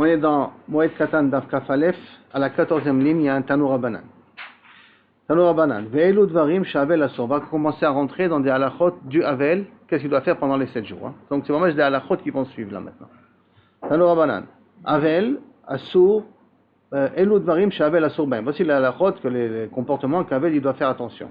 On est dans Moed Katan Daf Kaf Aleph, à la 14e ligne, il y a un Tanoura Banan. Tanoura Banan. Ve'elu dvarim she'avel asur. On va commencer à rentrer dans des halachot du Havel. Qu'est-ce qu'il doit faire pendant les 7 jours, hein. Donc c'est vraiment des halachot qui vont suivre là maintenant. Tanoura Banan. Havel, asur, elu dvarim she'avel asur ben. Voici les halachot, que les comportements qu'Havel il doit faire attention.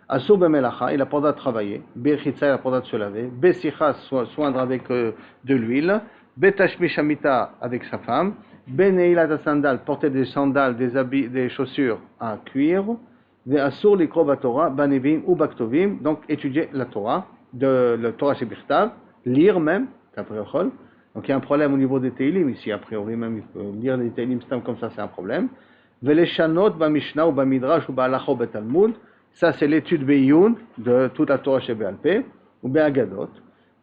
Asur bemelacha, il a pas le droit de travailler. Bechitza, il a pas le droit de se laver. Besicha, soindre avec de l'huile. Betashmish Hamita, avec sa femme. Beneilat sandal, porter des sandales, des habits, des chaussures à cuir. Ve'asur likro batorah, banevim ou baktovim, donc étudier la Torah, le Torah chez Birtav, lire même, kapriyochol. Donc il y a un problème au niveau des Teilim ici, a priori même il faut lire les Teilim comme ça, c'est un problème. Ve'leshanot b'mishnah ou b'midrash ou b'alacha ou b'talmud, ça c'est l'étude be'iyun de toute la Torah chez Be'alpeh, ou be'agadot.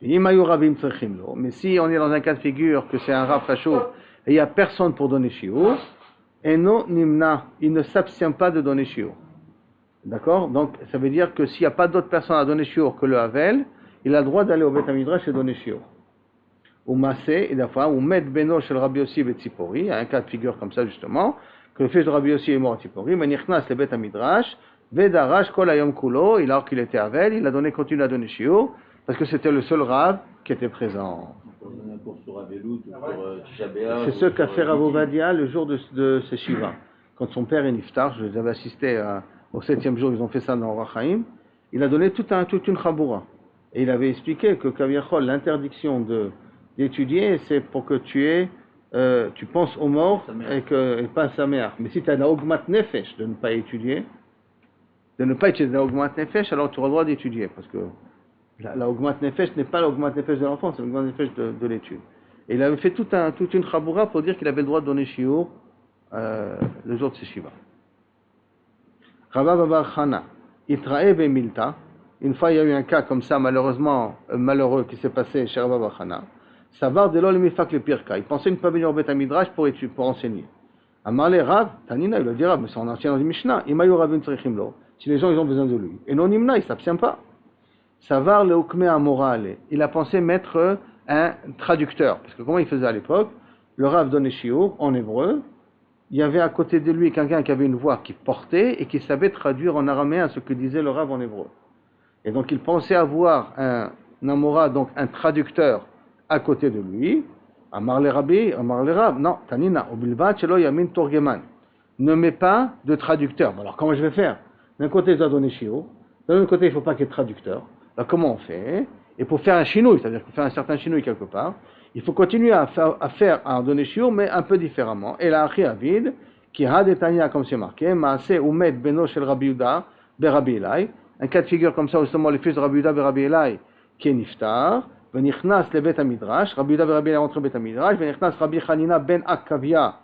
Mais si on est dans un cas de figure que c'est un Rav Chashuv et il n'y a personne pour donner shiur, eno nimna, il ne s'abstient pas de donner shiur. D'accord? Donc ça veut dire que s'il n'y a pas d'autre personne à donner shiur que le Havel, il a le droit d'aller au Beth Midrash et donner shiur. Ou Masé, et d'afin, ou Met Beno chez le Rabbi Yossi et Tzipori, il y a un cas de figure comme ça justement, que le fils de Rabbi Yossi est mort à Tzipori, mais Nichnas le Beth Midrash, Vedarash Kol Hayom Kulo, alors qu'il était Havel, il a donné, continue à donner shiur, parce que c'était le seul Rav qui était présent. C'est ce qu'a fait Rav Ovadia le jour de ses Shiva. Quand son père est niftar, je les avais assistés au 7e jour, ils ont fait ça dans Rachaim, il a donné toute une chaboura. Et il avait expliqué que Kaviachol, l'interdiction d'étudier, c'est pour que tu penses aux morts et pas à sa mère. Mais si tu as la Ogmat Nefesh de ne pas étudier, la Ogmat Nefesh, alors tu auras le droit d'étudier, parce que la Ogmat Nefesh n'est pas la Ogmat Nefesh de l'enfant, c'est la Ogmat Nefesh de l'étude. Et il avait fait toute une chaboura pour dire qu'il avait le droit de donner shiur le jour de ses Shiva. Rabba Babar Chana, Itrae Milta. Une fois il y a eu un cas comme ça, malheureux qui s'est passé chez Rabba Babar Chana. Savar de l'ol mifak le pire cas. Il pensait ne pas venir au Beth Midrash pour enseigner. Amarle Rav, Tanina, il a dit Rav, mais c'est en ancien dans le Mishnah. Imayu Ravin Tzrichim Lo. Si les gens ils ont besoin de lui. Et non Nimna, il ne s'abstient pas. Savar le Hukme Amorale. Il a pensé mettre un traducteur. Parce que comment il faisait à l'époque? Le Rav donnait shiur en hébreu. Il y avait à côté de lui quelqu'un qui avait une voix qui portait et qui savait traduire en araméen ce que disait le Rav en hébreu. Et donc il pensait avoir un Amora, donc un traducteur à côté de lui. Amar le Rav. Non, Tanina, Obilvat Shelo Yamin Torgeman. Ne mets pas de traducteur. Alors comment je vais faire? D'un côté, il doit donner shiur. De l'autre côté, il ne faut pas qu'il y ait de traducteur. Alors comment on fait? Et pour faire un chinouille, c'est-à-dire pour faire un certain chinouille quelque part, il faut continuer à donner shiur, mais un peu différemment. Et là, Achi Avid, qui a des Tanya, comme c'est marqué, Maaseh Umet Beno Shel Rabbi Yuda, Berabi Elai, un cas de figure comme ça, justement, le fils de Rabbi Yuda, Berabi Elai, qui est Niftar, Venichnas le Bet Midrash, Rabbi Yuda, Berabi Elai rentre au Bet Midrash, Venichnas Rabbi Chanina ben Akavia,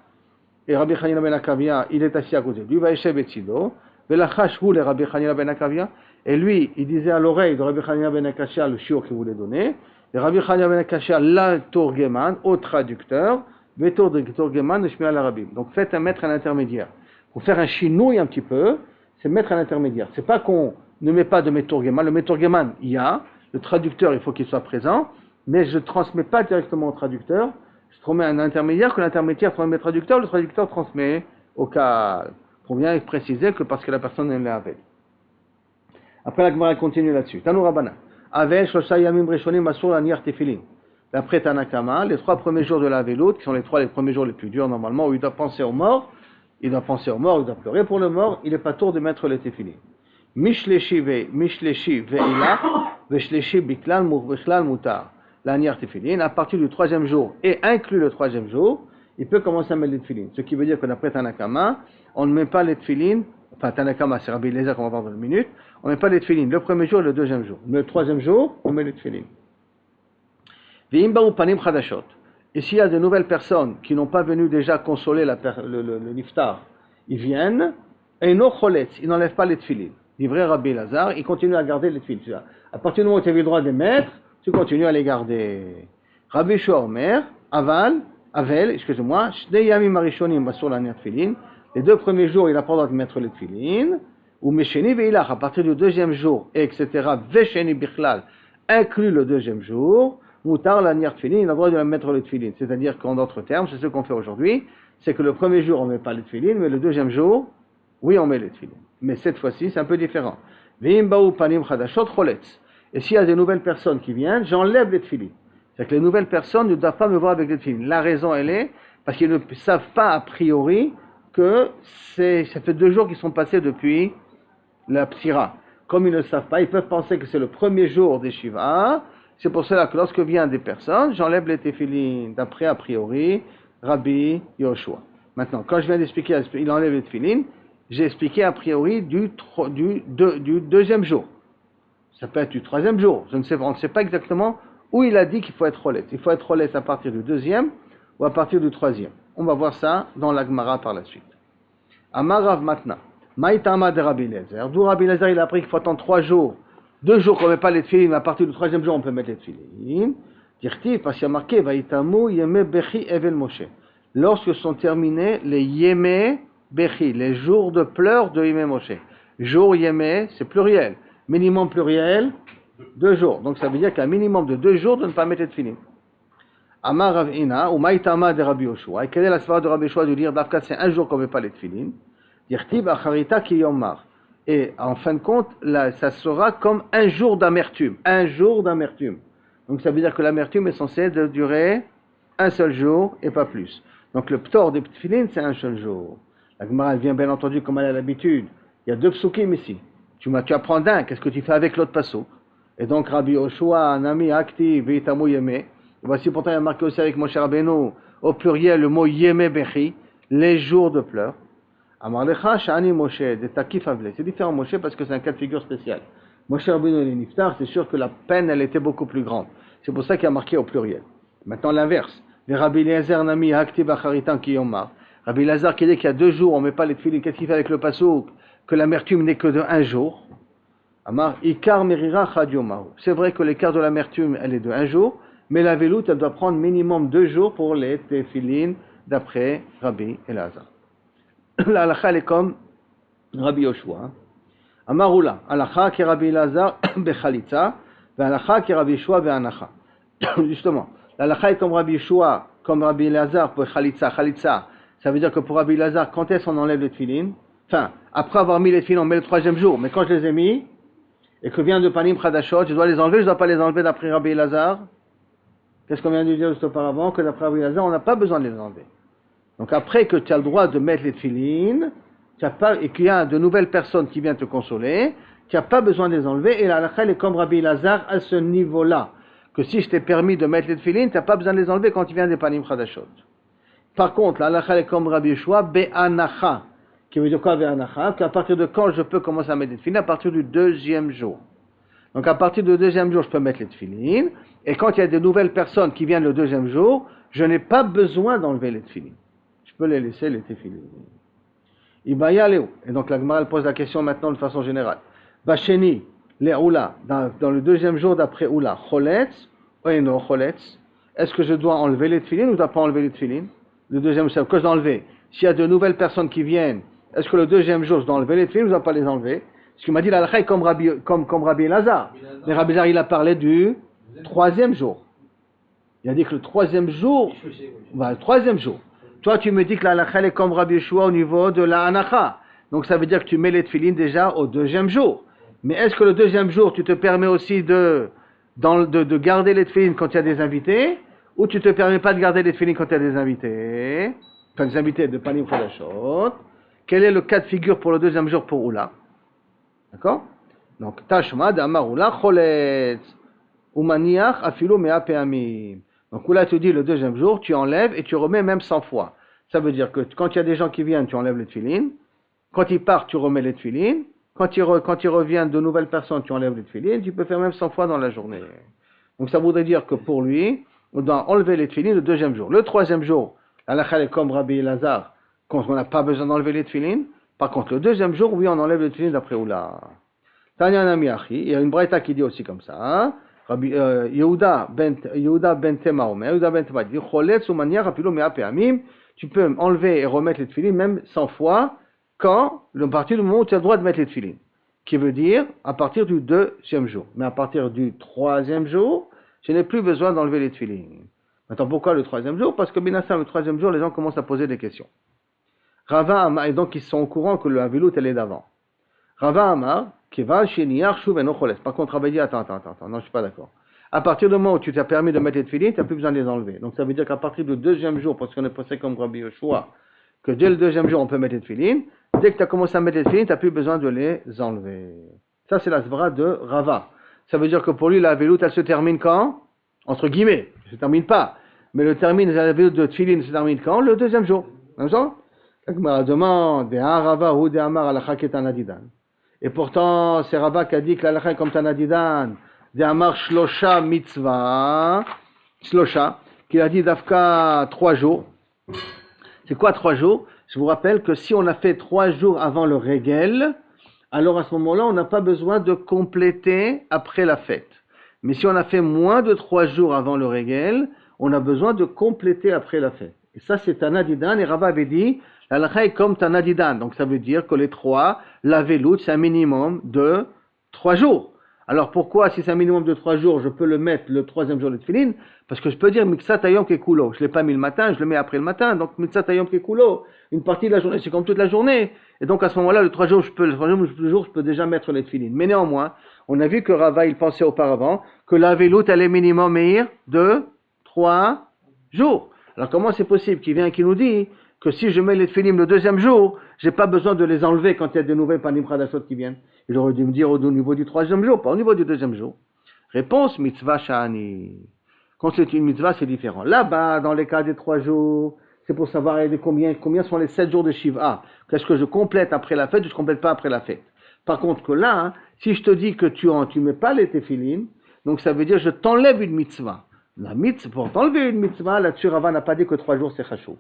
et Rabbi Chanina ben Akavia, il est assis à côté de lui, Vaeshev Etzido, Velachash Hu le Rabbi Chanina ben Akavia, et lui, il disait à l'oreille de Rabbi Chanina ben Akashia le shiur qu'il voulait donner, et Rabbi Chanina ben Akashia, la Torgeman, au traducteur, Vetor de Torgeman, de Shmial Arabim. Donc faites mettre un intermédiaire. Pour faire un chinouille un petit peu, c'est mettre un intermédiaire. C'est pas qu'on ne met pas de Metorgeman. Le Metorgeman, il y a. Le traducteur, il faut qu'il soit présent. Mais je ne transmets pas directement au traducteur. Je transmets un intermédiaire, que l'intermédiaire transmet au traducteur. Le traducteur transmet au cas. Pour bien préciser que parce que la personne elle l'avait. Après, la Gemara continue là-dessus. Tanoura Banan. Avel, Shosha Yamim Reshonim, Asur Laniar Tefilin. D'après Tanakama, les 3 premiers jours de la Velout, qui sont les premiers jours les plus durs normalement, où il doit penser aux morts, il doit pleurer pour le mort, il n'est pas tour de mettre les tefilin. Mishleshi ve'ila, ve'shleshi biklal mutar. L'aniar tefilin, à partir du 3e jour, et inclus le 3e jour, il peut commencer à mettre les tefilin. Ce qui veut dire que d'après Tanakama, on ne met pas les tefilin, enfin Tanakama c'est Rabbi Eliezer qu'on va voir dans une minute, on ne met pas les tefilin le 1er jour et le 2e jour. Le 3e jour, on met les tefilin. Et s'il y a de nouvelles personnes qui n'ont pas venu déjà consoler le niftar, ils viennent, et no choletz, ils n'enlèvent pas les tefilin. Livré Rabbi Lazare, ils continuent à garder les tefilin. À partir du moment où tu as eu le droit de les mettre, tu continues à les garder. Rabbi Shomer, Avel, Shnei Yamim Arishonim Basur Laniar Tefilin. Les 2 premiers jours, il a pas le droit de mettre les tefilin. Ou Mesheni Veilach, à partir du 2e jour, etc. Vesheni Bichlal, inclus le 2e jour. Moutar la nier tefilin, il a le droit de la mettre le tefilin. C'est-à-dire qu'en d'autres termes, c'est ce qu'on fait aujourd'hui, c'est que le premier jour on ne met pas les tefilin, mais le deuxième jour, oui on met les tefilin. Mais cette fois-ci c'est un peu différent. Ve'im ba'u panim chadashot choletz. Et s'il y a des nouvelles personnes qui viennent, j'enlève les tefilin. C'est que les nouvelles personnes ne doivent pas me voir avec les tefilin. La raison elle est, parce qu'ils ne savent pas a priori que ça fait 2 jours qu'ils sont passés depuis la psira. Comme ils ne le savent pas, ils peuvent penser que c'est le premier jour des Shiva. C'est pour cela que lorsque viennent des personnes, j'enlève les tefilin d'après a priori Rabbi Yoshua. Maintenant, quand je viens d'expliquer, il enlève les tefilin, j'ai expliqué a priori du deuxième jour. Ça peut être du troisième jour. Je ne sais pas, on ne sait pas exactement où il a dit qu'il faut être rolet. Il faut être rolet à partir du deuxième ou à partir du troisième. On va voir ça dans la Gemara par la suite. Amarav Matna. Maïtama de Rabbi Eliezer. D'où Rabbi Eliezer il a appris qu'il faut attendre 3 jours. 2 jours qu'on ne met pas les tefilin, mais à partir du troisième jour on peut mettre les tefilin. Dirti, parce qu'il y a marqué Vaïtamu Yeme Bechi Evel Moshe. Lorsque sont terminés les Yeme Bechi, les jours de pleurs de Yeme Moshe. Jour Yeme, c'est pluriel. Minimum pluriel, 2 jours. Donc ça veut dire qu'un minimum de 2 jours de ne pas mettre les tefilin. Amar Rav Ina, ou Maïtama de Rabbi Yoshua. Et quelle est la svara de Rabbi Yoshua de dire d'Afka, c'est un jour qu'on ne met pas les tefilin. Dirtib acharita ki yomar. Et en fin de compte, là, ça sera comme un jour d'amertume. Un jour d'amertume. Donc ça veut dire que l'amertume est censée durer un seul jour et pas plus. Donc le ptor des tefilin, c'est un seul jour. La Gemara, elle vient bien entendu comme elle a l'habitude. Il y a 2 psukim ici. Tu apprends d'un, qu'est-ce que tu fais avec l'autre pasuk? Et donc Rabbi Yoshua, Nami, Akti, Veitamu Yeme. Voici pourtant il y a marqué aussi avec Moshe Rabbeinu, au pluriel, le mot Yeme Bechi, les jours de pleurs. Amar lecha shani Moshe de takif avle. C'est différent Moshe parce que c'est un cas de figure spécial. Moshe Rabbeinu et Niftar, c'est sûr que la peine elle était beaucoup plus grande. C'est pour ça qu'il y a marqué au pluriel. Maintenant l'inverse. Les Rabbi Eliezer nami hakti bacharitan ki yomar. Rabbi Eliezer qui dit qu'il y a 2 jours on ne met pas les tefilin. Qu'est-ce qu'il fait avec le pasuk? Que l'amertume n'est que de 1 jour. Amar ikar merira chad yomahu. C'est vrai que l'écart de l'amertume elle est de 1 jour, mais la veloute elle doit prendre minimum 2 jours pour les tefilin d'après Rabbi Eliezer. La halakha elle est comme Rabbi Yoshua. Amarula, halakha qui Rabbi Elazar bechalitza, ve halakha qui Rabbi Yoshua be'anacha. Justement, la halakha est comme Rabbi Yoshua, comme Rabbi Elazar pour chalitza. Chalitza, ça veut dire que pour Rabbi Elazar, quand est-ce qu'on enlève les tefilin? Enfin, après avoir mis les tefilin, on met le 3e jour. Mais quand je les ai mis, et que vient de Panim Chadashot, je dois les enlever, je ne dois pas les enlever d'après Rabbi Elazar. Qu'est-ce qu'on vient de dire juste auparavant? Que d'après Rabbi Elazar, on n'a pas besoin de les enlever. Donc après que tu as le droit de mettre les tefilin, et qu'il y a de nouvelles personnes qui viennent te consoler, tu n'as pas besoin de les enlever. Et la halakha est comme Rabbi Elazar à ce niveau-là. Que si je t'ai permis de mettre les tefilin, tu n'as pas besoin de les enlever quand tu viens des Panim Chadashot. Par contre, la halakha est comme Rabbi Yoshua, be'anacha. Qui veut dire quoi be'anacha? Qu'à partir de quand je peux commencer à mettre les tefilin? À partir du 2e jour. Donc à partir du 2e jour, je peux mettre les tefilin. Et quand il y a de nouvelles personnes qui viennent le 2e jour, je n'ai pas besoin d'enlever les tefilin. Je peux les laisser, les tefilin. Ibayaleu. Et donc la Gemara pose la question maintenant de façon générale. Bacheni, les Oula, dans le 2e jour d'après Oula, Choletz, ou non Choletz, est-ce que je dois enlever les tefilin ou je ne dois pas enlever les tefilin? Le 2e jour, que je dois enlever? S'il y a de nouvelles personnes qui viennent, est-ce que le 2e jour je dois enlever les tefilin ou je ne dois pas les enlever? Ce qu'il m'a dit la halakha est comme Rabbi Elazar. Mais Rabbi Elazar il a parlé du 3e jour. Il a dit que le 3e jour, le 3e jour. Toi, tu me dis que la halakha est comme Rabbi Yoshua au niveau de la anacha. Donc, ça veut dire que tu mets les tefilin déjà au 2e jour. Mais est-ce que le 2e jour, tu te permets aussi de garder les tefilin quand il y a des invités? Ou tu ne te permets pas de garder les tefilin quand il y a des invités? Enfin, des invités de Panim Chadashot. Quel est le cas de figure pour le 2e jour pour Oula? D'accord? Donc, Tashma d'Amar Oula Choletz. Umaniach afilu mea pe'amim. Donc là, tu dis le 2e jour, tu enlèves et tu remets même 100 fois. Ça veut dire que quand il y a des gens qui viennent, tu enlèves les tefilin. Quand ils partent, tu remets les tefilin. Quand ils reviennent de nouvelles personnes, tu enlèves les tefilin. Tu peux faire même 100 fois dans la journée. Donc ça voudrait dire que pour lui, on doit enlever les tefilin le 2e jour. Le 3e jour, la halakha est comme Rabbi Elazar, quand on n'a pas besoin d'enlever les tefilin. Par contre, le 2e jour, oui, on enlève les tefilin d'après Oula. Tanya Nami Achi, il y a une braïta qui dit aussi comme ça. Hein? Rabbi Yehuda ben Tema Omer, Yehuda ben Tema dit Choletz ou maniach afilu mea pe'amim, tu peux enlever et remettre les tefilin même 100 fois à partir du moment où tu as le droit de mettre les tefilin, qui veut dire à partir du 2e jour. Mais à partir du 3e jour, Je n'ai plus besoin d'enlever les tefilin. Maintenant, pourquoi le troisième jour? Parce que Binassa, le troisième jour, les gens commencent à poser des questions. Rava Amar, et donc ils sont au courant que le Havilut, elle est d'avant. Rava Amar, Keval Sheniyar Shuv Eno Choles. Par contre, Rava dit, attends, non, je suis pas d'accord. À partir du moment où tu t'as permis de mettre les tefilin, tu n'as plus besoin de les enlever. Donc ça veut dire qu'à partir du deuxième jour, parce qu'on est passé comme Rabbi Yoshua, que dès le deuxième jour, on peut mettre les tefilin, dès que tu as commencé à mettre les tefilin, tu n'as plus besoin de les enlever. Ça, c'est la svara de Rava. Ça veut dire que pour lui, la Havilut, elle se termine quand? Entre guillemets, elle ne se termine pas. Mais la Havilut de tefilin se termine quand? Le deuxième jour. D'accord? La Gemara demande, de Rava ou de Amar alakha ketanadidan. Et pourtant, c'est Rava qui a dit que l'alakha est comme Tanadidan. De Amar Shlosha mitzvah. Shlosha, qu'il a dit d'Afka 3 jours. C'est quoi 3 jours? Je vous rappelle que si on a fait 3 jours avant le régel, alors à ce moment-là, on n'a pas besoin de compléter après la fête. Mais si on a fait moins de 3 jours avant le régel, on a besoin de compléter après la fête. Et ça, c'est Tanadidan. Et Rava avait dit, l'alakha est comme Tanadidan. Donc ça veut dire que les 3, la veloute, c'est un minimum de 3 jours. Alors pourquoi, si c'est un minimum de 3 jours, je peux le mettre le troisième jour de tefilin? Parce que je peux dire Miksat Hayom Kekulo. Je ne l'ai pas mis le matin, je le mets après le matin. Donc Miksat Hayom Kekulo, une partie de la journée, c'est comme toute la journée. Et donc à ce moment-là, le troisième jour, je peux déjà mettre les tefilin. Mais néanmoins, on a vu que Rava, il pensait auparavant que la veloute, elle est minimum meilleure de 3 jours. Alors comment c'est possible qu'il vient et qu'il nous dit que si je mets les tefilin le deuxième jour, j'ai pas besoin de les enlever quand il y a de nouvelles panim chadashot qui viennent? Il aurait dû me dire au niveau du troisième jour, pas au niveau du deuxième jour. Réponse, mitzvah sha'ani. Quand c'est une mitzvah, c'est différent. Là-bas, dans les cas des 3 jours, c'est pour savoir combien sont les 7 jours de Shiva. Qu'est-ce que je complète après la fête ou je complète pas après la fête. Par contre que là, hein, si je te dis que tu mets pas les tefilin, donc ça veut dire je t'enlève une mitzvah. La mitzvah, pour t'enlever une mitzvah, là-dessus, Rava n'a pas dit que 3 jours c'est chashuv.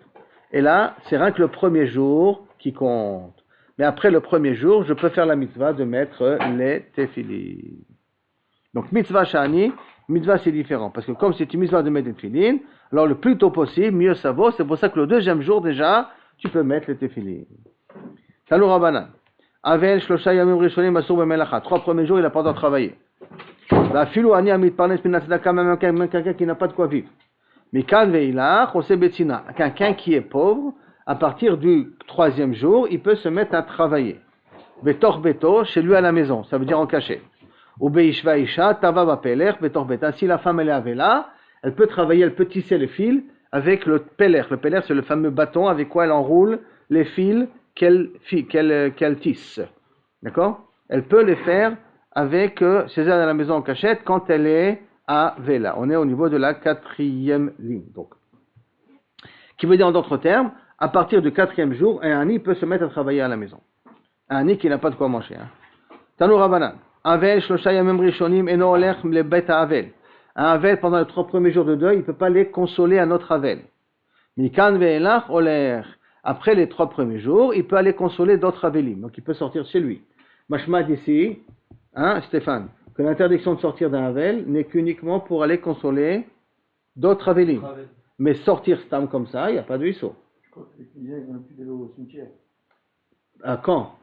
Et là, c'est rien que le premier jour qui compte. Mais après le premier jour, je peux faire la mitzvah de mettre les tefilin. Donc mitzvah shani, mitzvah c'est différent. Parce que comme c'est une mitzvah de mettre les tefilin, alors le plus tôt possible, mieux ça vaut. C'est pour ça que le deuxième jour déjà, tu peux mettre les tefilin. Talou Rabbanan. Avel shlosha yamim rishonim asur b'melacha. 3 premiers jours, il n'a pas le droit de travailler. La filou ani amit parnes min tzedaka, même quelqu'un qui n'a pas de quoi vivre. Mikan veilach ose betzina. Quelqu'un qui est pauvre, à partir du 3e jour, il peut se mettre à travailler. Betor beto, chez lui à la maison, ça veut dire en cachette. Ou beishva isha, tava bapeler, betor beta. Si la femme elle est avela, elle peut travailler, elle peut tisser le fil avec le peler. Le peler, c'est le fameux bâton avec quoi elle enroule les fils qu'elle tisse. D'accord? Elle peut les faire avec ses aides à la maison en cachette quand elle est à vela. On est au niveau de la 4e ligne. Donc, qui veut dire en d'autres termes, à partir du 4e jour, un ani peut se mettre à travailler à la maison. Un ani qui n'a pas de quoi manger. Tanou Rabbanan. Avel, shlosha yamim rishonim, eno olech le bet avel. Un avel, pendant les 3 premiers jours de deuil, il ne peut pas les consoler à notre avel. Mikan ve'elach olech. Après les 3 premiers jours, il peut aller consoler d'autres avelim. Donc il peut sortir chez lui. Mashma d'ici, Stéphane, que l'interdiction de sortir d'un avel n'est qu'uniquement pour aller consoler d'autres avelim. Mais sortir stam comme ça, il n'y a pas de hisso. Je crois que les Tunisiens, ils n'ont plus d'aller au cimetière. À quand?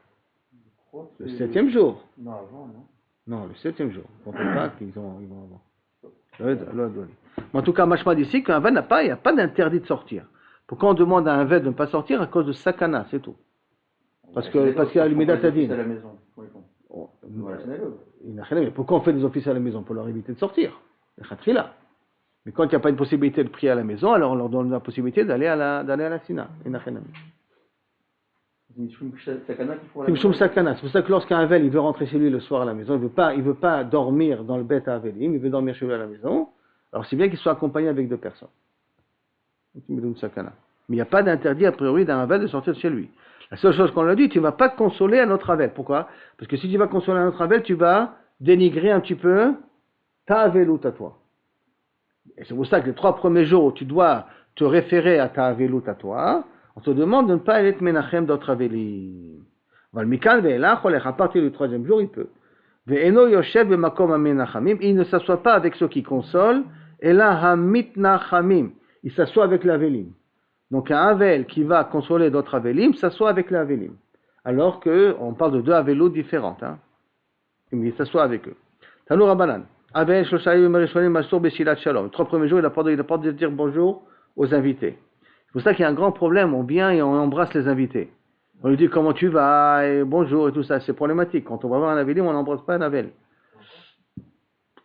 Le c'est 7e jour. Non, avant, non. Non, le 7e jour. On ne peut pas qu'ils vont avant. Mais en tout cas, Mashma d'ici, qu'un avel il n'y a pas d'interdit de sortir. Pourquoi on demande à un avel de ne pas sortir? À cause de sakana, c'est tout. Parce qu'il y a l'imidat adin. À la maison. Oui, bon. Mais pourquoi on fait des offices à la maison? Pour leur éviter de sortir. Mais quand il n'y a pas une possibilité de prier à la maison, alors on leur donne la possibilité d'aller à la sina. C'est pour ça que lorsqu'un avel il veut rentrer chez lui le soir à la maison, il veut pas dormir dans le bête à avelim, il veut dormir chez lui à la maison. Alors c'est bien qu'il soit accompagné avec 2 personnes. Mais il n'y a pas d'interdit a priori d'un avel de sortir de chez lui. La seule chose qu'on a dit, tu ne vas pas consoler un autre avel. Pourquoi? Parce que si tu vas consoler un autre avel, tu vas dénigrer un petit peu ta avelout à toi. Et c'est pour ça que les 3 premiers jours où tu dois te référer à ta avelout à toi, on te demande de ne pas aller te menachem d'autres avelim. À partir du 3e jour, il peut. Il ne s'assoit pas avec ceux qui consolent, et là, hamitnachamim. Il s'assoit avec l'avelim. Donc un avel qui va consoler d'autres avelim s'assoit avec l'avelim. Alors qu'on parle de 2 avelots différentes. Il s'assoit avec eux. Tanou Rabbanan. Avel, Shlosha Yom Rishonim, Asur Beshilat Shalom. Les 3 premiers jours, il n'a pas le droit de dire bonjour aux invités. C'est pour ça qu'il y a un grand problème. On vient et on embrasse les invités. On lui dit comment tu vas, et bonjour et tout ça. C'est problématique. Quand on va voir un Avelim, on n'embrasse pas un Avel.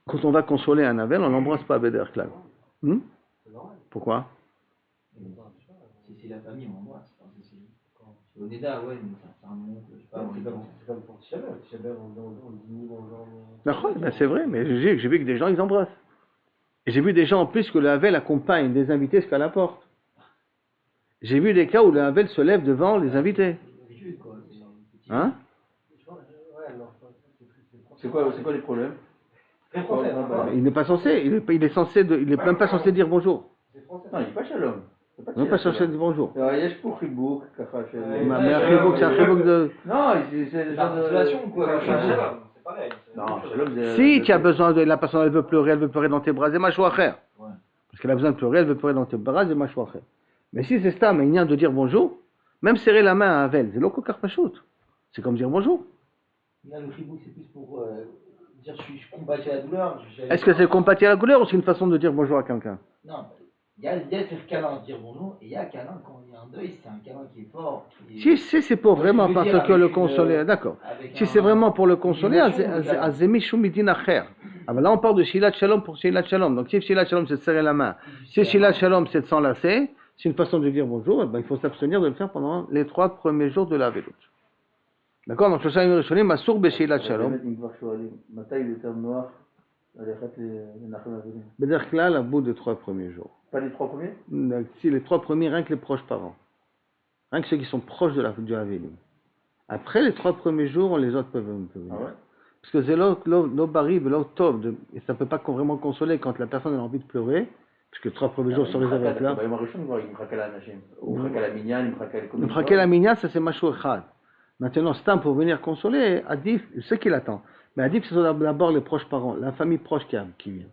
Quand on va consoler un Avel, on n'embrasse pas Beder Klal. Pourquoi? Si c'est la famille, on embrasse. Au Neda, ouais, mais ça remonte, je sais pas. C'est comme pour Tisha B'Av. Tisha B'Av, on dit ni bonjour. D'accord, ben c'est vrai, mais j'ai vu que des gens, ils embrassent. Et j'ai vu des gens en plus que le Havel accompagne des invités jusqu'à la porte. J'ai vu des cas où le Havel se lève devant les invités. Hein? C'est quoi les problèmes? Il n'est pas censé, il est même pas censé dire bonjour. Non, il n'est pas shalom. Il n'est pas censé dire bonjour. יש פה חיבוק, ככה של... Mais un חיבוק, c'est un חיבוק de... Non, c'est le genre de... Relation ou quoi? C'est pareil. Non, shalom, c'est... Si tu as besoin de la personne, elle veut pleurer dans tes bras, c'est machou acher. Parce qu'elle a besoin de pleurer, elle veut pleurer dans tes bras, c'est machou acher. Mais si c'est ça, mais il n'y a de dire bonjour, même serrer la main à un vel, c'est l'autre carpachout. C'est comme dire bonjour. Là, le tribou, c'est plus pour dire je compatis à la douleur. Est-ce que c'est compatir à la douleur ou c'est une façon de dire bonjour à quelqu'un? Non, il y a faire câlin, dire bonjour, et il y a câlin quand il y a un deuil, c'est un câlin qui est fort. Si c'est pour vraiment parce que le consoler, d'accord. Si c'est vraiment pour le consoler, azemi shumidin acher. Ah ben là on parle de shilat shalom pour shilat shalom. Donc si shilat shalom c'est de serrer la main, si shilat shalom c'est de s'enlacer, c'est une façon de dire bonjour, ben il faut s'abstenir de le faire pendant les 3 premiers jours de la veloute. d'accord? Donc שלושה ימים ראשונים אסור בשאלת שלום. באמת אם כבר שואלים, מתי יותר נוח ללכת לנחם אבלים? בדרך כלל, au bout des 3 premiers jours. Pas les 3 premiers? Si les 3 premiers, rien que les proches parents. Rien que ceux qui sont proches de du Avelim. Après les 3 premiers jours, les autres peuvent venir. Ah ouais? Parce que c'est l'eau barib, l'eau tov, et ça ne peut pas vraiment consoler quand la personne a envie de pleurer, parce que les 3 premiers jours sont réservés à là. ביום הראשון כבר היא מחכה לאנשים. הוא מחכה למניין, היא מחכה לכל Le מחכה למניין, ça c'est machou echad. Maintenant, c'est temps pour venir consoler, Adif, je sais qu'il attend, mais Adif, ce sont d'abord les proches parents, la famille proche qui vient,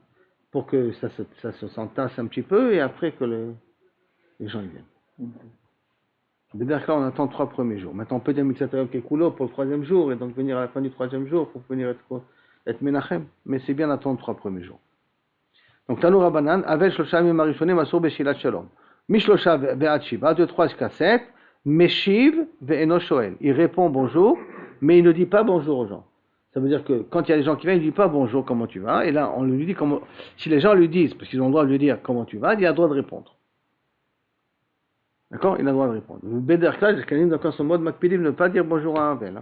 pour que ça se s'entasse un petit peu, et après que les gens viennent. C'est-à-dire que là, on attend 3 premiers jours. Maintenant, on peut dire Mitzatayom Kekulo pour le 3e jour, et donc venir à la fin du 3e jour pour venir être Menachem, mais c'est bien d'attendre 3 premiers jours. Donc, Tanu Rabbanan, Avel Shlosha Yamim Harishonim Asur Beshilat Shalom. Mishlosha Ve'ad Shiva, 2, 3 jusqu'à 7, Meshiv ve'eno shoel. Il répond bonjour, mais il ne dit pas bonjour aux gens. Ça veut dire que quand il y a des gens qui viennent, il ne dit pas bonjour, comment tu vas. Et là, on lui dit comment. Si les gens lui disent, parce qu'ils ont le droit de lui dire comment tu vas, il a le droit de répondre. D'accord? Il a le droit de répondre. Le Bederklal, dans son mode Makpidim, ne pas dire bonjour à un vel.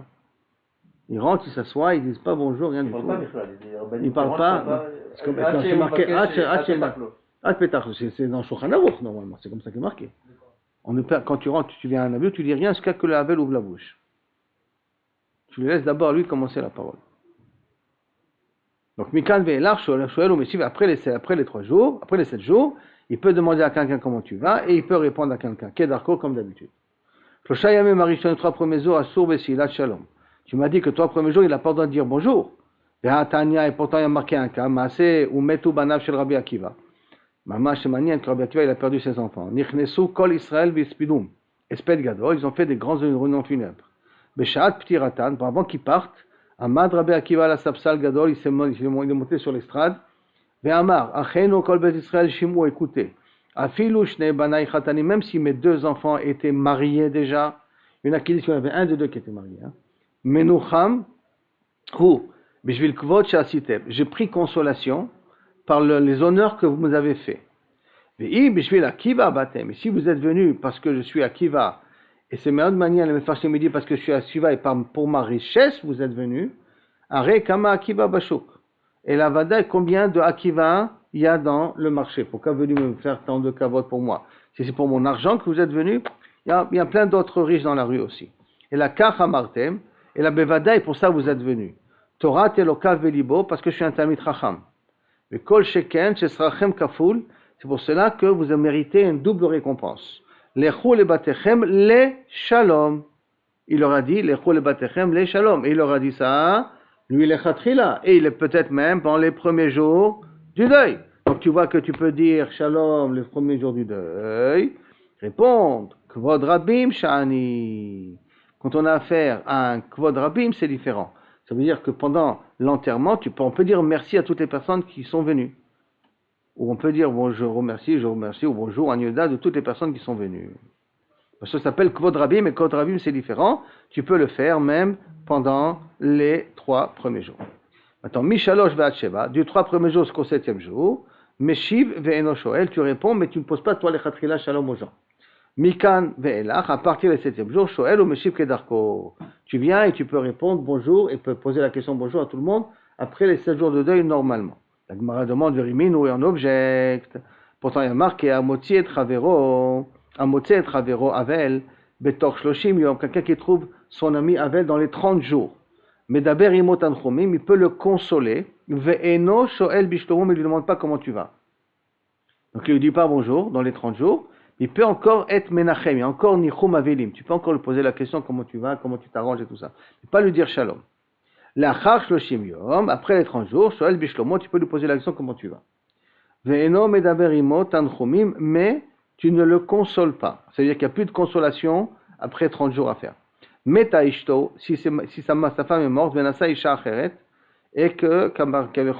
Il rentre, il s'assoit, ils ne disent pas bonjour, rien du tout. Ils ne parlent pas. C'est marqué c'est dans Shulchan Aruch normalement, c'est comme ça qu'il est marqué. Quand tu rentres, tu viens à un avion, tu dis rien jusqu'à que le Havel ouvre la bouche. Tu lui laisses d'abord lui commencer la parole. Donc, Mikan ve'elach, Shoel ou Meshiv, après les 3 jours, après les 7 jours, il peut demander à quelqu'un comment tu vas, et il peut répondre à quelqu'un, Kedarko, comme d'habitude. Shloshah yamim harishon, les 3 premiers jours, Asur b'shilat shalom. Tu m'as dit que 3 premiers jours, il n'a pas le droit de dire bonjour. Ve'atanya, et pourtant il y a marqué un cas, Maaseh ou Metu banav shel Rabbi Akiva. Maman Shemanian, que Rabbi Akiva, il a perdu ses enfants. Nichnesu kol Israël v'espidum. Esped gadol, ils ont fait des grands réunions funèbres. Beshaat ptiratan, avant qu'ils partent, Amad Rabbi Akiva la sapsal gadol, il est monté sur l'estrade. Ve'amar, achenu kol bet Israël shimu, écoutez. Afilu shnei banai chatani, même si mes 2 enfants étaient mariés déjà, il y en a qui disent qu'il y en avait un de 2 qui était marié. Menucham, hu, bishvil kvod shasitem. J'ai pris consolation par les honneurs que vous nous avez faits. Et si vous êtes venus parce que je suis Akiva, et c'est ma autre manière, les Mefarshim me disent parce que je suis Akiva et pour ma richesse vous êtes venus, Are Kama Akiva Bashuk. Et la Vada, combien de Akiva il y a dans le marché? Pourquoi venez me faire tant de kavod pour moi? Si c'est pour mon argent que vous êtes venus, il y a plein d'autres riches dans la rue aussi. Et la Kach Amartem, et la Bevada, et pour ça vous êtes venus. Torah Teloka Velibo, parce que je suis un Talmid Chacham. Le kol sheken shesrachem kaful, c'est pour cela que vous méritez une double récompense. Lechu lebatechem le shalom. Il leur a dit lechu lebatechem le shalom. Et il leur a dit ça, lui le chatrila. Et il est peut-être même dans les premiers jours du deuil. Donc tu vois que tu peux dire shalom les premiers jours du deuil. Répondre kvod rabim shani. Quand on a affaire à un kvod rabim, c'est différent. Ça veut dire que pendant l'enterrement, on peut dire merci à toutes les personnes qui sont venues. Ou on peut dire bon, je remercie, ou bonjour, Agnoda, de toutes les personnes qui sont venues. Ça s'appelle Kvod Rabim, mais Kvod Rabim c'est différent. Tu peux le faire même pendant les 3 premiers jours. Maintenant, Mishalosh Ve'at Sheva, du 3 premiers jours jusqu'au 7e jour, Meshiv Ve'eno Shoel, tu réponds, mais tu ne poses pas toi les Chatrila Shalom aux gens. Mikan Ve'elach, à partir du 7e jour, Shoel ou Meshiv Kedarko. Tu viens et tu peux répondre bonjour et peux poser la question bonjour à tout le monde après les 7 jours de deuil normalement. La Gemara demande Verimin ou un object. Pourtant, il y a marqué Amotzi et Chavero Avel, Betor Shloshim Yom, quelqu'un qui trouve son ami Avel dans les 30 jours. Medaber Imo Tanchumim, il peut le consoler. Ve'eno Shoel Bishlomo, mais il ne lui demande pas comment tu vas. Donc il ne lui dit pas bonjour dans les 30 jours. Il peut encore être Menachem, il y a encore Nichum Avelim. Tu peux encore lui poser la question comment tu vas, comment tu t'arranges et tout ça. Ne pas lui dire Shalom. L'achar Shloshim Yom, après les 30 jours, Shoel Bishlomo, tu peux lui poser la question comment tu vas. Ve'eno Medaber Imo Tanchumim, mais tu ne le consoles pas. C'est-à-dire qu'il n'y a plus de consolation après 30 jours à faire. Meta Ishto, si sa femme est morte, Venasa Isha Acheret, et que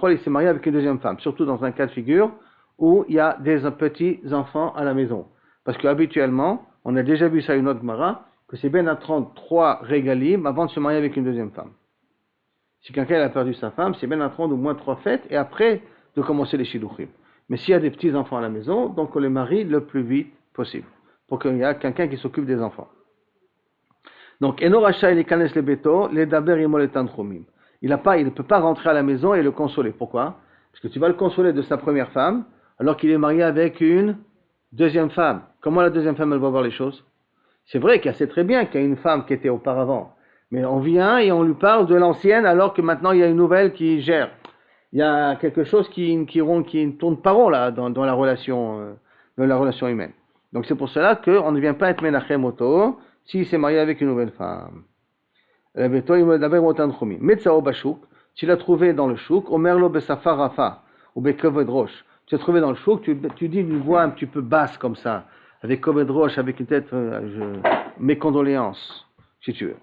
il s'est marié avec une deuxième femme, surtout dans un cas de figure où il y a des petits enfants à la maison. Parce qu'habituellement, on a déjà vu ça une autre Gemara, que c'est bien à 33 régalim avant de se marier avec une deuxième femme. Si quelqu'un a perdu sa femme, c'est bien à 30 ou moins 3 fêtes, et après de commencer les shidduchim. Mais s'il y a des petits enfants à la maison, donc on les marie le plus vite possible, pour qu'il y ait quelqu'un qui s'occupe des enfants. Donc, Eno Racha il kanes le beto, le daber imo le tanchumim. Il ne peut pas rentrer à la maison et le consoler. Pourquoi? Parce que tu vas le consoler de sa première femme, alors qu'il est marié avec une deuxième femme. Comment la deuxième femme elle va voir les choses? C'est vrai qu'elle sait très bien qu'il y a une femme qui était auparavant, mais on vient et on lui parle de l'ancienne, alors que maintenant il y a une nouvelle qui gère. Il y a quelque chose qui ne tourne pas rond là dans la relation humaine. Donc c'est pour cela qu'on ne vient pas être menachem oto s'il s'est marié avec une nouvelle femme. Tu l'as trouvé dans le chouk, omerlo besafar rafa ou bekavod roche. Tu l'as trouvé dans le chouk, tu dis d'une voix un petit peu basse comme ça, avec kavod roche, avec une tête, mes condoléances, si tu veux.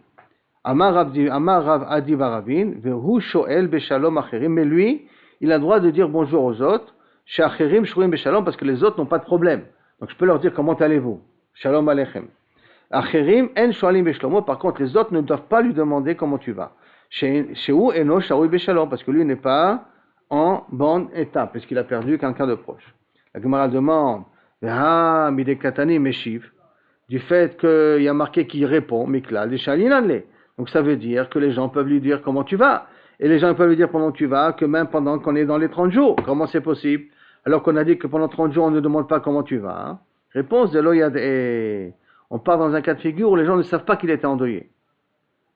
Amar Rav Adi Baravin, vehu shoel beshalom acherim, mais lui, il a le droit de dire bonjour aux autres, chez acherim shruim beshalom, parce que les autres n'ont pas de problème. Donc je peux leur dire comment allez-vous, shalom alechem. Acherim en shoalim beshlomo, par contre les autres ne doivent pas lui demander comment tu vas. Chez où eno shaoui beshalom, parce que lui n'est pas en bon état, puisqu'il a perdu quelqu'un de proche. La Gemara demande, veha midekatani meshiv, du fait qu'il y a marqué qu'il répond, mikla, les shalinanle. Donc ça veut dire que les gens peuvent lui dire comment tu vas. Et les gens peuvent lui dire pendant tu vas, que même pendant qu'on est dans les 30 jours. Comment c'est possible? Alors qu'on a dit que pendant 30 jours, on ne demande pas comment tu vas. Hein? Réponse de l'Oyad et on part dans un cas de figure où les gens ne savent pas qu'il était endeuillé.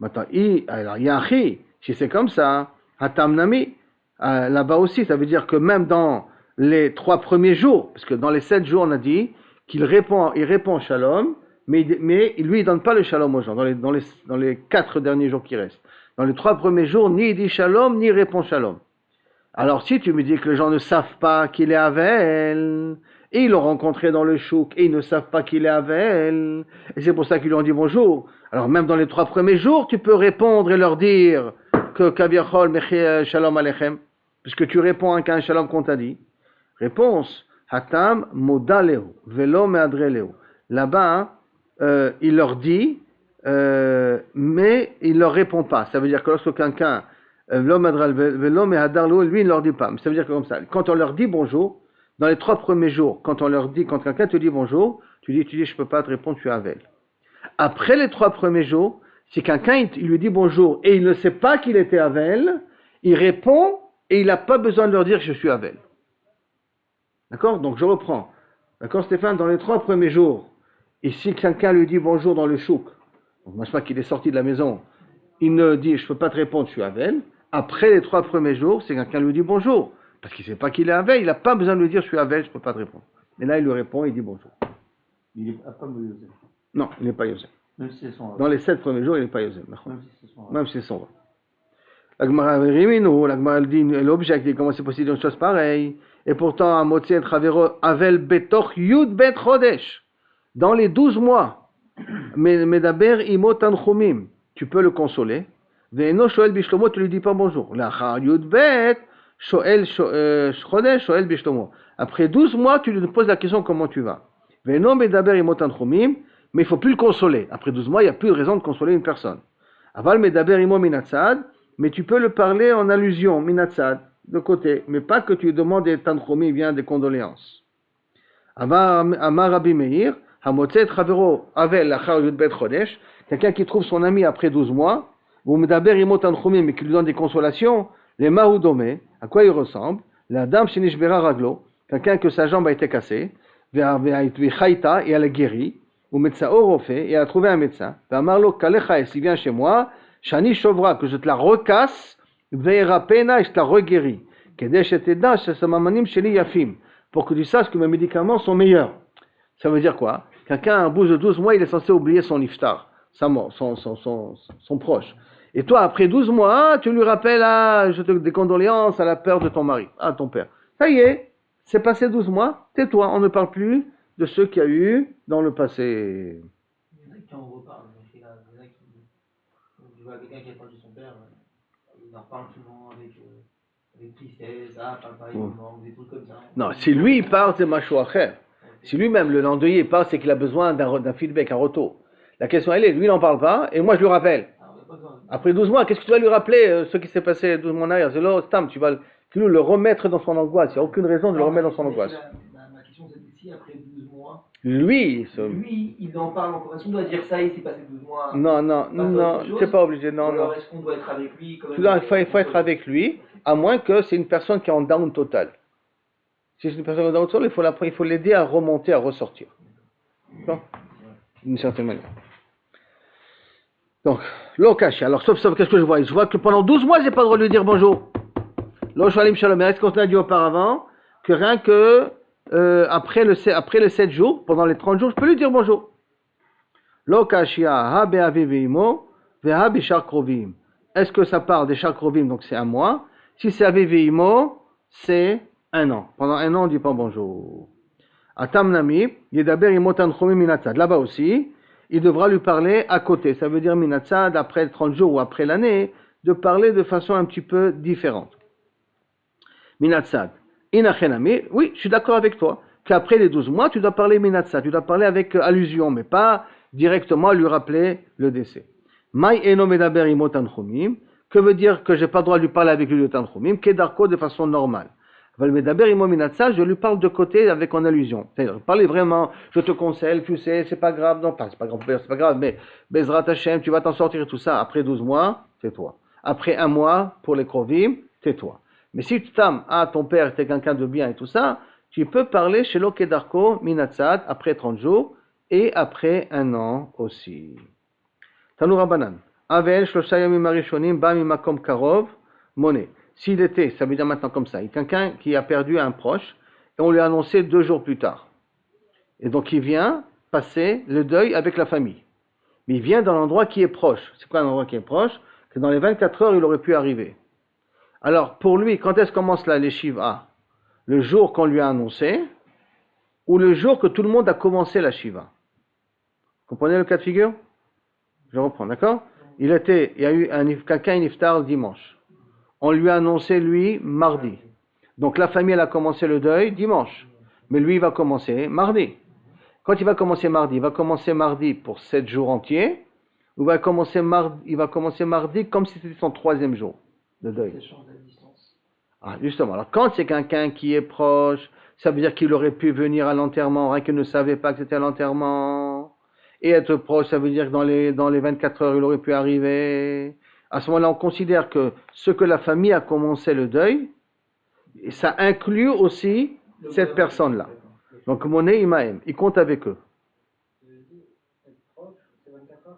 Maintenant, alors, il y a un chi, si c'est comme ça, hatam nami, là-bas aussi, ça veut dire que même dans les 3 premiers jours, parce que dans les 7 jours, on a dit qu'il répond shalom, mais lui, il ne donne pas le shalom aux gens, dans les 4 derniers jours qui restent. Dans les 3 premiers jours, ni il dit shalom, ni il répond shalom. Alors si tu me dis que les gens ne savent pas qu'il est Avel, et ils l'ont rencontré dans le chouk, et ils ne savent pas qu'il est Avel, et c'est pour ça qu'ils lui ont dit bonjour. Alors même dans les 3 premiers jours, tu peux répondre et leur dire que Kaviachol Mechie Shalom Alechem, puisque tu réponds à un shalom qu'on t'a dit. Réponse, Hatam Modaleu, Velo Meadreleu. Là-bas, il leur dit, mais il ne leur répond pas. Ça veut dire que lorsque quelqu'un, l'homme lui, il ne leur dit pas. Mais ça veut dire que comme ça, quand on leur dit bonjour, dans les 3 premiers jours, quand quelqu'un te dit bonjour, tu dis, je ne peux pas te répondre, tu es Avel. Après les 3 premiers jours, si quelqu'un il lui dit bonjour et il ne sait pas qu'il était Avel, il répond et il n'a pas besoin de leur dire que je suis Avel. D'accord? Donc je reprends. D'accord Stéphane? Dans les 3 premiers jours, et si quelqu'un lui dit bonjour dans le chouk, donc je sais pas qu'il est sorti de la maison, il ne dit je ne peux pas te répondre, je suis Avel. Après les 3 premiers jours, c'est quelqu'un lui dit bonjour, parce qu'il ne sait pas qu'il est Avel, il n'a pas besoin de lui dire je suis Avel, je ne peux pas te répondre. Et là il lui répond, il dit bonjour. Il n'est pas Yosef. Non, il n'est pas Yosef. Même si c'est son rêve. Dans les 7 premiers jours, il n'est pas Yosef. Même si c'est son rêve. Même si c'est son rêve. La Gemara dit l'objet dit comment c'est possible une chose pareille. Et pourtant, à Motzi et Chavero Avel Betoch Yud Bet Chodesh. Dans les 12 mois, Medaber Imo Tanchumim, tu peux le consoler. Ve'eno shoel bishlomo, tu lui dis pas bonjour. L'achar yudbet, shoel chodesh, shoel bishlomo. Après 12 mois, tu lui poses la question comment tu vas. Ve'eno medaber imo tanchumim, mais il faut plus le consoler. Après 12 mois, il n'y a plus de raison de consoler une personne. Aval medaber imo minatzad, mais tu peux le parler en allusion, minatzad, de côté, mais pas que tu lui demandes des tanchumim, vient des condoléances. Amar Rabbi Meir, Hamotze Chavero Avel Lachar Yudbet Chodesh, quelqu'un qui trouve son ami après 12 mois, ou Medaber Imo Tanchumim, mais qui lui donne des consolations, les Mahoudome, à quoi il ressemble, la dame Shinishbera Raglo, quelqu'un que sa jambe a été cassée, Vechaita, et elle a guéri, ou Metzao Rofe, et elle a trouvé un médecin, Amarlo Kalecha, s'il vient chez moi, Shani Shovra, que je te la recasse, Veirapena, et je te la reguéris, Kedesh et Teda, Shesamanim Sheli Yafim, pour que tu saches que mes médicaments sont meilleurs. Ça veut dire quoi? Quelqu'un, à un bout de 12 mois, il est censé oublier son iftar, sa mort, son proche. Et toi, après 12 mois, tu lui rappelles, je te des condoléances à la peur de ton mari, à ton père. Ça y est, c'est passé 12 mois, tais-toi, on ne parle plus de ce qu'il y a eu dans le passé. Il y en a qui en reparlent, il y en a qui, tu vois quelqu'un qui a perdu son père, il en reparle souvent avec tristesse, pareil, des trucs comme ça. Non, si lui il parle, c'est macho acher. Si lui-même, le l'endeuillé, il parle, c'est qu'il a besoin d'un feedback, un retour. La question, elle est, lui, il n'en parle pas, et moi, je lui rappelle. Après 12 mois, qu'est-ce que tu vas lui rappeler, ce qui s'est passé 12 mois en arrière? C'est là, Stam, tu vas le remettre dans son angoisse. Il n'y a aucune raison de le remettre dans son angoisse. Ma question, c'est si après 12 mois, lui, il en parle encore. Est-ce qu'on doit dire ça, il s'est passé 12 mois? Non, tu n'es pas obligé, non. Alors, est-ce qu'on doit être avec lui quand même? Il faut être avec lui, à moins que c'est une personne qui est en down total. Si c'est une personne en down total, il faut l'aider à remonter, à ressortir. Bon, d'une certaine manière. Donc, l'okashi. Alors, sauf, qu'est-ce que je vois? Je vois que pendant 12 mois, j'ai pas le droit de lui dire bonjour. L'oshalim shalom. Mais est-ce qu'on a dit auparavant que rien que après le 7 jours, pendant les 30 jours, je peux lui dire bonjour. L'okashia ha be'aviveimo ve'ha bishar krovim. Est-ce que ça part des char krovim, donc c'est un mois? Si c'est aviveimo, c'est un an. Pendant un an, on ne dit pas bonjour. Atam nami, yedaber imotan chomim minatzad. Là-bas aussi, il devra lui parler à côté. Ça veut dire minatzad, après 30 jours ou après l'année, de parler de façon un petit peu différente. Minatzad. Inachenami, oui, je suis d'accord avec toi, qu'après les 12 mois, tu dois parler minatzad, tu dois parler avec allusion, mais pas directement lui rappeler le décès. Mai eno medaber imotan chomim, que veut dire que j'ai pas le droit de lui parler avec lui de tanchumim, kedarko de façon normale. Je lui parle de côté avec en allusion. C'est-à-dire, parler vraiment, je te conseille, tu sais, c'est pas grave, non, c'est pas grave, mais Bezrat Hashem, tu vas t'en sortir et tout ça. Après 12 mois, c'est toi. Après un mois, pour les Krovim, c'est toi. Mais si tu t'aimes, ton père était quelqu'un de bien et tout ça, tu peux parler chez l'Okedarko, Minatzad, après 30 jours, et après un an aussi. Tanu Rabbanan. Avel, Shlosha Yamim Arishonim, Ba Mimakom Karov, Monet. S'il était, ça veut dire maintenant comme ça, il y a quelqu'un qui a perdu un proche, et on lui a annoncé 2 jours plus tard. Et donc il vient passer le deuil avec la famille. Mais il vient dans l'endroit qui est proche. C'est quoi un endroit qui est proche? Que dans les 24 heures, il aurait pu arriver. Alors pour lui, quand est-ce commence la Shiva? Le jour qu'on lui a annoncé, ou le jour que tout le monde a commencé la Shiva? Vous comprenez le cas de figure? Je reprends, d'accord? Il y a eu quelqu'un iftar le dimanche. On lui a annoncé, lui, mardi. Donc la famille, elle a commencé le deuil dimanche. Mais lui, il va commencer mardi. Quand il va commencer mardi pour 7 jours entiers, ou il va commencer mardi comme si c'était son 3e jour de deuil. Justement. Alors quand c'est quelqu'un qui est proche, ça veut dire qu'il aurait pu venir à l'enterrement, rien qu'il ne savait pas que c'était à l'enterrement. Et être proche, ça veut dire que dans les 24 heures, il aurait pu arriver. À ce moment-là, on considère que ce que la famille a commencé le deuil, ça inclut aussi cette personne-là. Donc, Moné Imaem, il compte avec eux.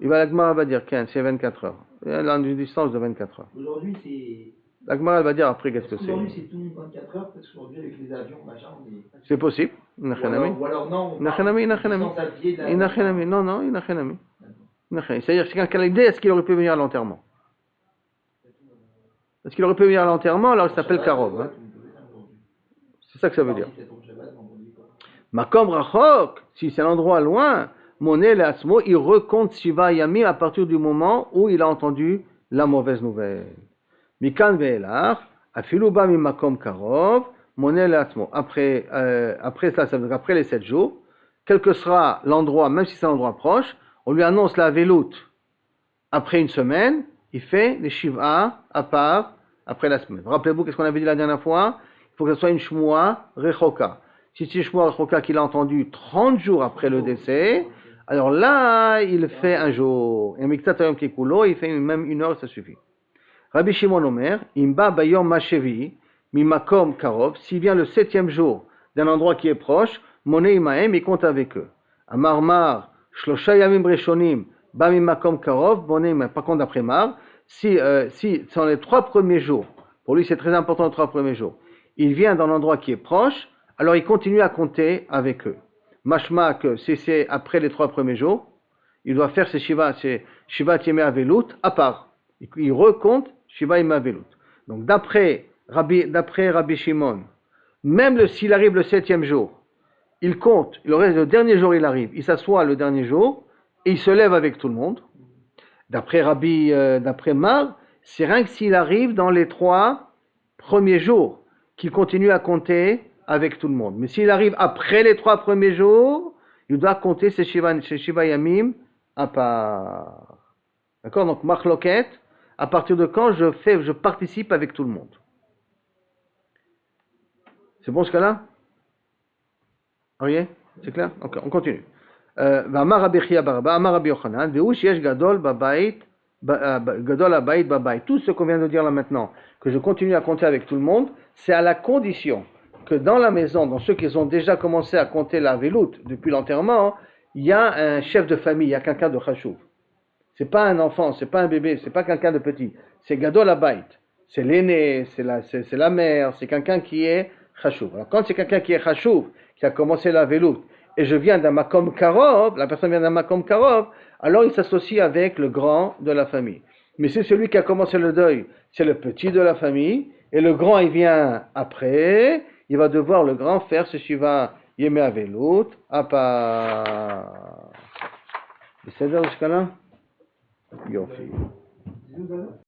La Gemara va dire 15, c'est 24 heures. Il y a une distance de 24 heures. Aujourd'hui, c'est. La Gemara va dire après qu'est-ce que c'est. Aujourd'hui, c'est tout le monde 24 heures, parce qu'aujourd'hui, avec les avions, machin, c'est possible. Ou alors non. Inachenami. Non, Inachenami. C'est-à-dire que quelqu'un a l'idée, est-ce qu'il aurait pu venir à l'enterrement? Est-ce qu'il aurait pu venir à l'enterrement? Alors il s'appelle Karov. Hein? C'est ça que ça veut dire. Makom Rachok, si c'est un endroit loin, Moné le Asmo, il recompte Shiva Yami à partir du moment où il a entendu la mauvaise nouvelle. Mikan ve'elach, afilu ba mimakom karov, moné le'atzmo. Après ça, ça veut dire après les 7 jours, quel que sera l'endroit, même si c'est un endroit proche, on lui annonce la veloute. Après une semaine, il fait les shiva à part après la semaine. Rappelez-vous qu'est-ce qu'on avait dit la dernière fois? Il faut que ce soit une shmoua rechoka. Si c'est une shmoua rechoka qu'il a entendu 30 jours après le décès, alors là, il fait un jour. Et miktat hayom kikulo, il fait même une heure, ça suffit. Rabbi Shimon Omer, imba bayom mashevi, mimakom karov, s'il vient le 7e jour d'un endroit qui est proche, moné imaem, il compte avec eux. Amarmar, shlosha yamim reshonim, ba mimakom karov, moné imaem. Par contre, d'après Mar, si dans les 3 premiers jours, pour lui c'est très important les 3 premiers jours, il vient dans l'endroit qui est proche, alors il continue à compter avec eux. Mashma que si c'est après les 3 premiers jours, il doit faire ses shiva yemei avelut à part. Il recompte shiva yemei avelut. Donc d'après Rabbi Shimon, même s'il arrive le 7e jour, il compte, le dernier jour il arrive, il s'assoit le dernier jour et il se lève avec tout le monde. D'après Mar, c'est rien que s'il arrive dans les 3 premiers jours qu'il continue à compter avec tout le monde. Mais s'il arrive après les 3 premiers jours, il doit compter ses Shiva Yamim à part. D'accord? Donc, Machloket, à partir de quand je participe avec tout le monde. C'est bon ce cas-là? Ok? C'est clair? Ok, on continue. V'amar Rabbi Chia Baraba, Amar Rabbi Yochanan, ve'ush yesh gadol babayit, gadol abayit babayit. Tout ce qu'on vient de dire là maintenant, que je continue à compter avec tout le monde, c'est à la condition que dans la maison, dans ceux qui ont déjà commencé à compter la veloute depuis l'enterrement, il y a un chef de famille, il y a quelqu'un de chashuv. C'est pas un enfant, c'est pas un bébé, c'est pas quelqu'un de petit. C'est gadol abayit. C'est l'aîné, c'est la mère, c'est quelqu'un qui est chashuv. Alors quand c'est quelqu'un qui est chashuv, qui a commencé la veloute, et je viens d'un makom karov, la personne vient d'un makom karov, alors il s'associe avec le grand de la famille. Mais c'est celui qui a commencé le deuil, c'est le petit de la famille, et le grand il vient après, il va devoir le grand faire ce shiva yemei avelut à part. C'est ça jusqu'à là? Yofi.